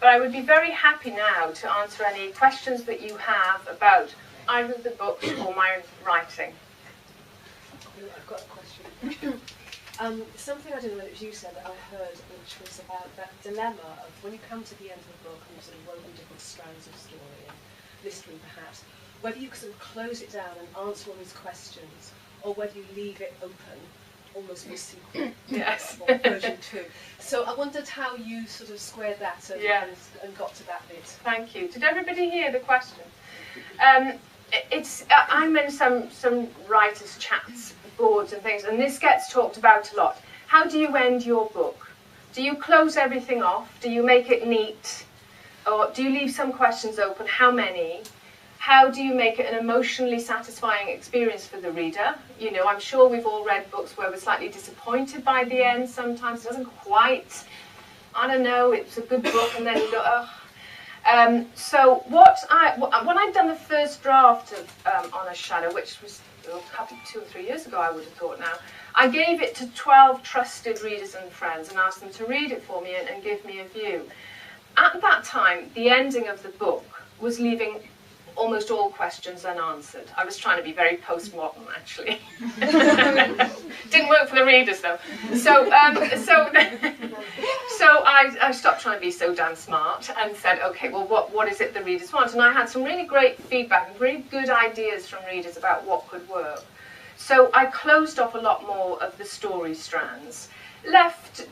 But I would be very happy now to answer any questions that you have about either the books or my writing. I've got a question. Something, I don't know whether it was you said, that I heard, which was about that dilemma of when you come to the end of the book and you've sort of woven different strands of story and mystery perhaps, whether you sort of close it down and answer all these questions, or whether you leave it open, almost for a sequel, Yes. or version 2. So I wondered how you sort of squared that and got to that bit. Thank you. Did everybody hear the question? I'm in some writers' chats, boards and things, and this gets talked about a lot. How do you end your book? Do you close everything off? Do you make it neat? Or do you leave some questions open? How many? How do you make it an emotionally satisfying experience for the reader? You know, I'm sure we've all read books where we're slightly disappointed by the end. Sometimes it doesn't quite, I don't know, it's a good book and then you go, ugh. So when I'd done the first draft of On a Shadow, which was probably 2 or 3 years ago, I would have thought now, I gave it to 12 trusted readers and friends and asked them to read it for me and give me a view. At that time, the ending of the book was leaving almost all questions unanswered. I was trying to be very postmodern, actually. Didn't work for the readers, though. So I stopped trying to be so damn smart and said, okay, well, what is it the readers want? And I had some really great feedback and very good ideas from readers about what could work. So I closed off a lot more of the story strands. Left,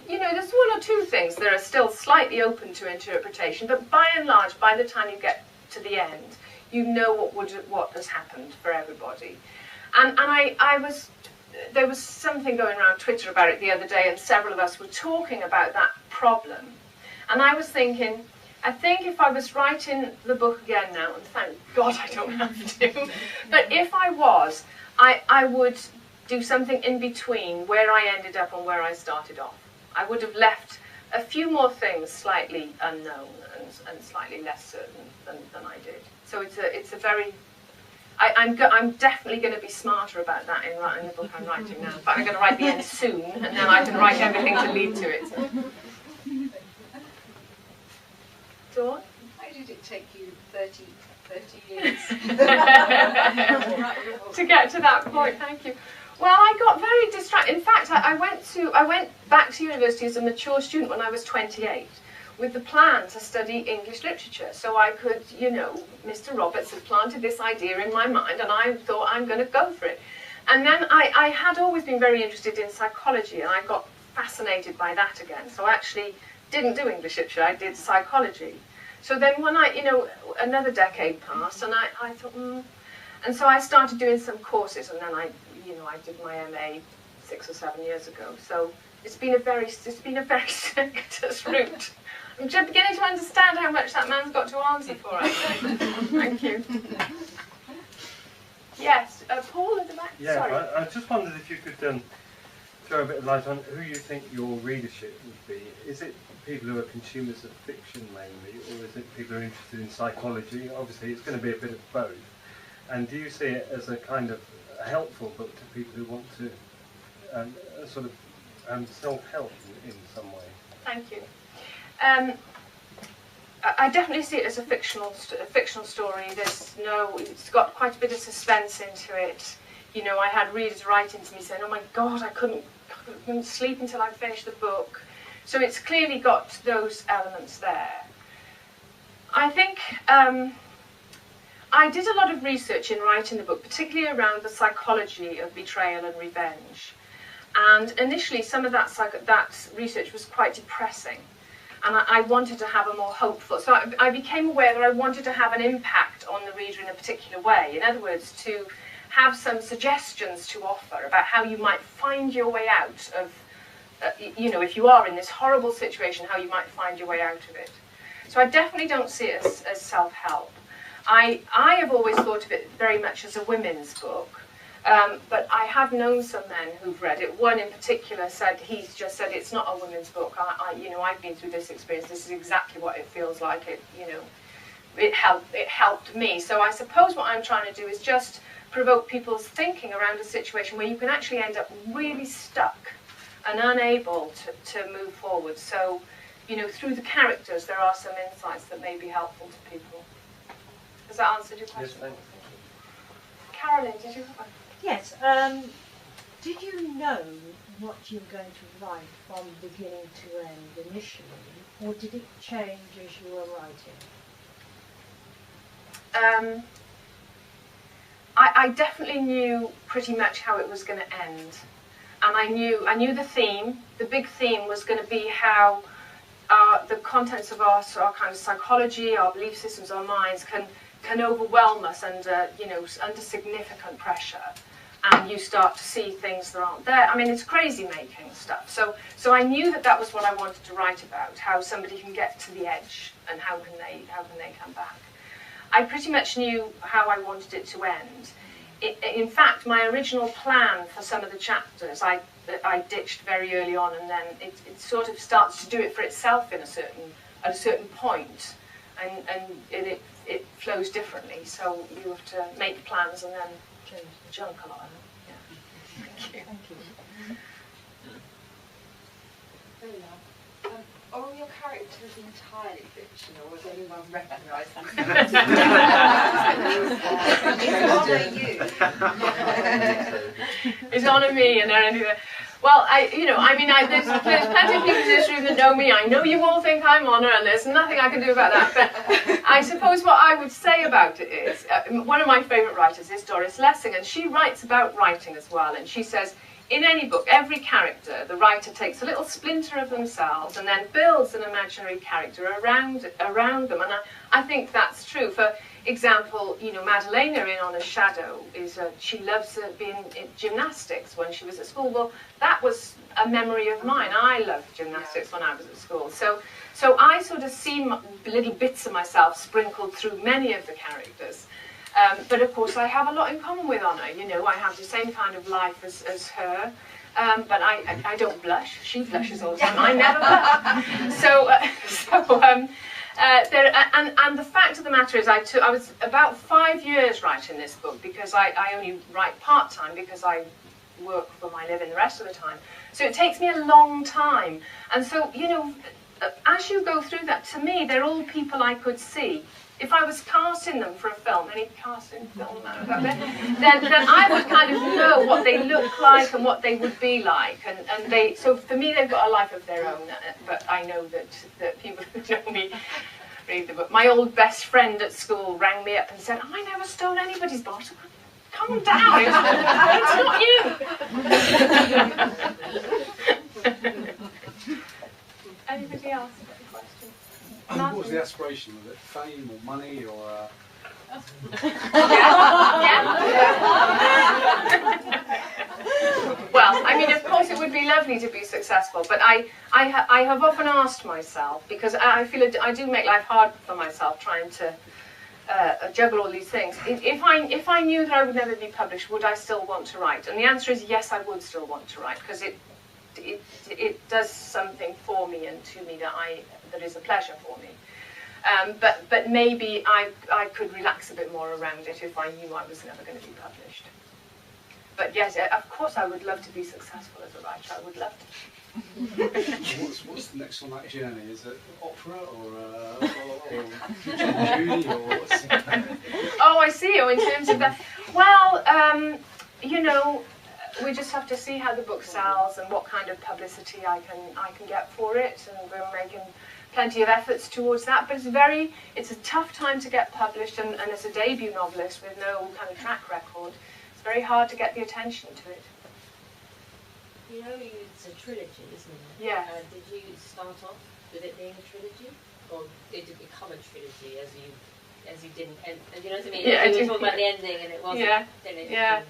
you know, there's 1 or 2 things that are still slightly open to interpretation, but by and large, by the time you get to the end, you know what has happened for everybody. And there was something going around Twitter about it the other day, and several of us were talking about that problem. And I was thinking, I think if I was writing the book again now, and thank God I don't have to, but if I was, I would do something in between where I ended up and where I started off. I would have left a few more things slightly unknown and slightly less certain than I did. So it's a very... I'm definitely going to be smarter about that in writing the book I'm writing now. But I'm going to write the end soon, and then I can write everything to lead to it. Dawn? Why did it take you 30 years? To get to that point, thank you. Well, I got very distracted. In fact, I went back to university as a mature student when I was 28, with the plan to study English literature. So I could, you know, Mr. Roberts had planted this idea in my mind, and I thought I'm going to go for it. And then I had always been very interested in psychology, and I got fascinated by that again. So I actually didn't do English literature, I did psychology. So then when another decade passed, and I thought, And so I started doing some courses, and then I did my MA 6 or 7 years ago. So it's been a very circuitous route. I'm just beginning to understand how much that man's got to answer for, I think. Thank you. Yes, Paul at the back. Yeah, sorry. I just wondered if you could throw a bit of light on who you think your readership would be. Is it people who are consumers of fiction mainly, or is it people who are interested in psychology? Obviously, it's going to be a bit of both. And do you see it as a kind of helpful book to people who want to sort of self-help in some way? Thank you. I definitely see it as a fictional story. It's got quite a bit of suspense into it. You know, I had readers writing to me saying, "Oh my God, I couldn't sleep until I finished the book." So it's clearly got those elements there. I think I did a lot of research in writing the book, particularly around the psychology of betrayal and revenge. And initially, some of that research was quite depressing. And I wanted to have a more hopeful... So I became aware that I wanted to have an impact on the reader in a particular way. In other words, to have some suggestions to offer about how you might find your way out of, if you are in this horrible situation, how you might find your way out of it. So I definitely don't see it as self-help. I have always thought of it very much as a women's book. But I have known some men who've read it. One in particular he's just said it's not a women's book. I've been through this experience. This is exactly what it feels like. It helped me. So I suppose what I'm trying to do is just provoke people's thinking around a situation where you can actually end up really stuck and unable to move forward. So, through the characters, there are some insights that may be helpful to people. Has that answered your question? Yes, thanks. Carolyn, did you have one? Yes. Did you know what you were going to write from beginning to end initially, or did it change as you were writing? I definitely knew pretty much how it was going to end, and I knew the theme. The big theme was going to be how the contents of our kind of psychology, our belief systems, our minds can overwhelm us under significant pressure, and you start to see things that aren't there. I mean, it's crazy making stuff. So I knew that was what I wanted to write about: how somebody can get to the edge and how can they come back. I pretty much knew how I wanted it to end. In fact, my original plan for some of the chapters I ditched very early on, and then it sort of starts to do it for itself at a certain point, and it flows differently. So you have to make plans and then junk a lot of them. Yeah. Thank you. Thank you. Very well. Are all your characters entirely fictional, or does anyone recognise them? It's honour me, and anything. Well, there's plenty of people in this room that know me. I know you all think I'm Honor, and there's nothing I can do about that. But I suppose what I would say about it is, one of my favourite writers is Doris Lessing, and she writes about writing as well. And she says, in any book, every character, the writer takes a little splinter of themselves and then builds an imaginary character around them. And I think that's true. For example, Madalena in Honor's Shadow she loves being in gymnastics when she was at school. Well, that was a memory of mine. I loved gymnastics when I was at school. So I sort of see little bits of myself sprinkled through many of the characters. But of course, I have a lot in common with Honor. I have the same kind of life as her. But I don't blush. She blushes all the time. I never blush. And the fact of the matter is, I was about 5 years writing this book, because I only write part-time because I work for my living the rest of the time. So it takes me a long time. And so, as you go through that, to me, they're all people I could see. If I was casting them for a film, any casting film, then I would kind of know what they look like and what they would be like. So for me, they've got a life of their own. But I know that people who know me read the book. My old best friend at school rang me up and said, "I never stole anybody's bottle. Calm down, it's not you." Anybody else? What was the aspiration? Was it fame or money or? Well, I mean, of course, it would be lovely to be successful, but I have often asked myself, because I feel I do make life hard for myself trying to juggle all these things. If I knew that I would never be published, would I still want to write? And the answer is yes, I would still want to write, because it does something for me and to me that is a pleasure for me. But maybe I could relax a bit more around it if I knew I was never going to be published. But yes, of course I would love to be successful as a writer. I would love to. What's the next on that journey? Is it opera or Judy or what's Oh, I see. Oh, in terms of that. Well, we just have to see how the book sells and what kind of publicity I can get for it, and we're making plenty of efforts towards that. But it's a tough time to get published, and as a debut novelist with no kind of track record, it's very hard to get the attention to it. It's a trilogy, isn't it? Yeah. Did you start off with it being a trilogy, or did it become a trilogy as you didn't end? You know what I mean? Yeah, you were talking about the ending, and it wasn't finished. Yeah.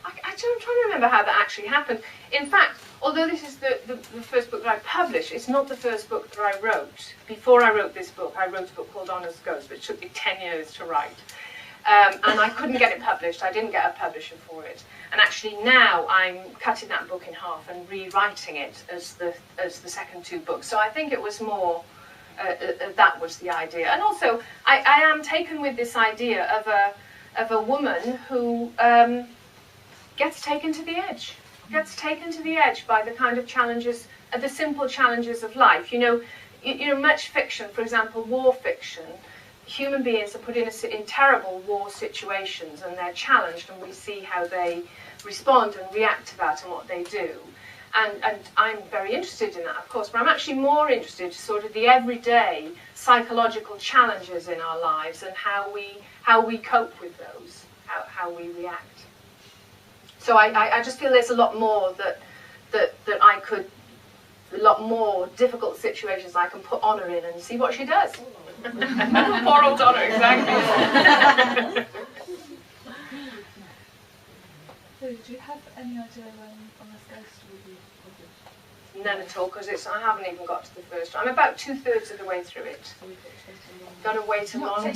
I'm trying to remember how that actually happened. In fact, although this is the first book that I published, it's not the first book that I wrote. Before I wrote this book, I wrote a book called Honor's Ghost, which took me 10 years to write. And I couldn't get it published. I didn't get a publisher for it. And actually now I'm cutting that book in half and rewriting it as the second two books. So I think it was more, that was the idea. And also, I am taken with this idea of a woman who gets taken to the edge by the kind of challenges, the simple challenges of life. you know, much fiction, for example, war fiction, human beings are put in terrible war situations and they're challenged, and we see how they respond and react to that and what they do. And I'm very interested in that, of course, but I'm actually more interested in sort of the everyday psychological challenges in our lives and how we cope with those, how we react. So I just feel there's a lot more that I could, a lot more difficult situations I can put Honor in and see what she does. Poor old Honor, exactly. So, do you have any idea when Honor's Ghost will be published? None at all, because I haven't even got to the first one. I'm about 2/3 of the way through it. Got to wait a long time.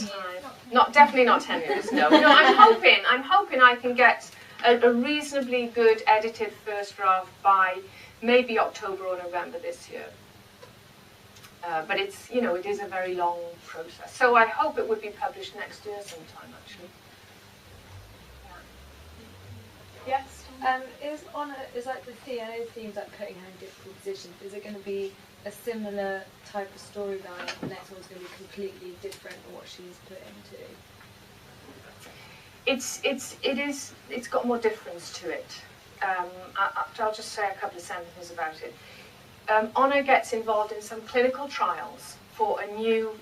Definitely not 10 years. No. No, I'm hoping I can get a reasonably good edited first draft by maybe October or November this year. But it's, you know, it is a very long process. So I hope it would be published next year sometime, actually. Yes. Is like the themes like putting her in difficult positions, is it going to be a similar type of storyline? The next one's going to be completely different than what she's put into? It's got more difference to it. I'll just say a couple of sentences about it. Honor gets involved in some clinical trials for a new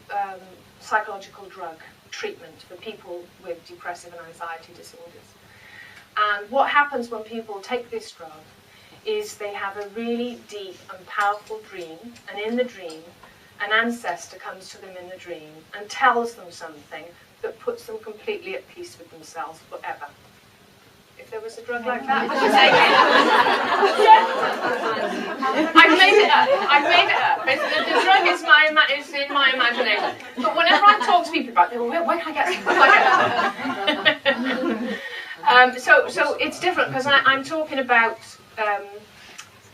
psychological drug treatment for people with depressive and anxiety disorders. And what happens when people take this drug is they have a really deep and powerful dream, and in the dream, an ancestor comes to them in the dream and tells them something that puts them completely at peace with themselves forever. If there was a drug like that, I'd take it. I've made it up. The drug is in my imagination. But whenever I talk to people about it, they go, where can I get some? So it's different, because I'm talking about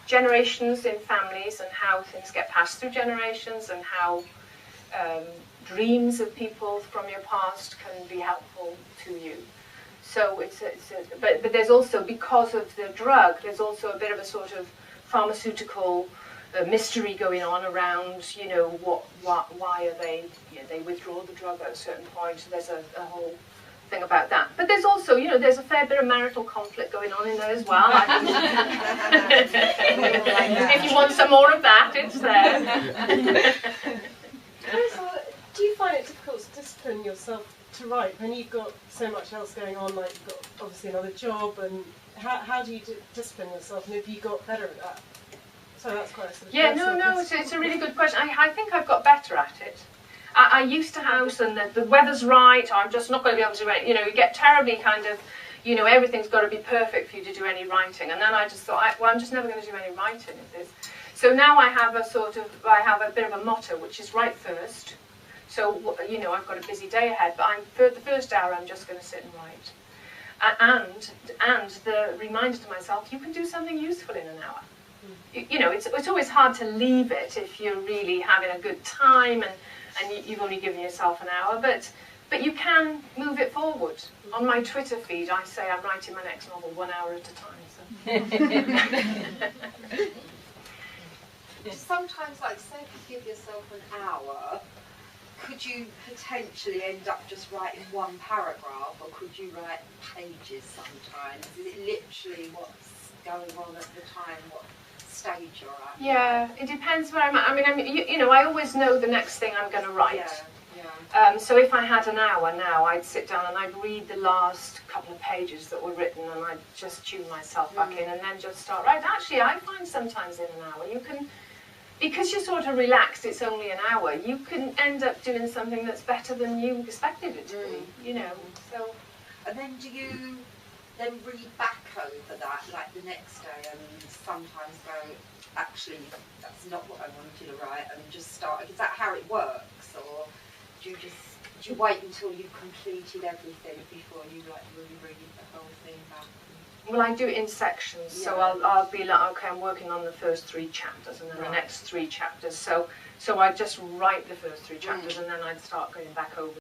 generations in families and how things get passed through generations, and how dreams of people from your past can be helpful to you. So but there's also, because of the drug, there's also a bit of a sort of pharmaceutical mystery going on around, you know, why are they, you know, they withdraw the drug at a certain point. There's a whole thing about that. But there's also, you know, there's a fair bit of marital conflict going on in there as well. If you want some more of that, it's there. Do you find it difficult to discipline yourself to write when you've got so much else going on, like you've got obviously another job, and how do you discipline yourself, and have you got better at that? So that's quite a sort of it's a really good question. I think I've got better at it. I used to house, and the weather's right, I'm just not going to be able to do it. You know, you get terribly kind of, you know, everything's got to be perfect for you to do any writing. And then I just thought, I'm just never going to do any writing of this. So now I have a bit of a motto, which is write first. So, you know, I've got a busy day ahead, but for the first hour I'm just going to sit and write. And the reminder to myself, you can do something useful in an hour. You know, it's always hard to leave it if you're really having a good time and you've only given yourself an hour, but you can move it forward. On my Twitter feed, I say I'm writing my next novel 1 hour at a time. So. Sometimes, like, say if you give yourself an hour, could you potentially end up just writing one paragraph, or could you write pages sometimes? Is it literally what's going on at the time, what stage you're at? Yeah, it depends where I'm at. I mean, you know, I always know the next thing I'm going to write. Yeah. So if I had an hour now, I'd sit down and I'd read the last couple of pages that were written, and I'd just tune myself back in and then just start writing. Actually, I find sometimes in an hour you can, because you're sort of relaxed, it's only an hour, you can end up doing something that's better than you expected it to be, you know. So. And then do you then read back over that, like the next day, and sometimes go, actually, that's not what I wanted to write, and just start? Is that how it works, or do you wait until you've completed everything before you like really read the whole thing back? Well, I do it in sections, so I'll be like, okay, I'm working on the first 3 chapters, and then the next 3 chapters. So I just write the first 3 chapters, and then I'd start going back over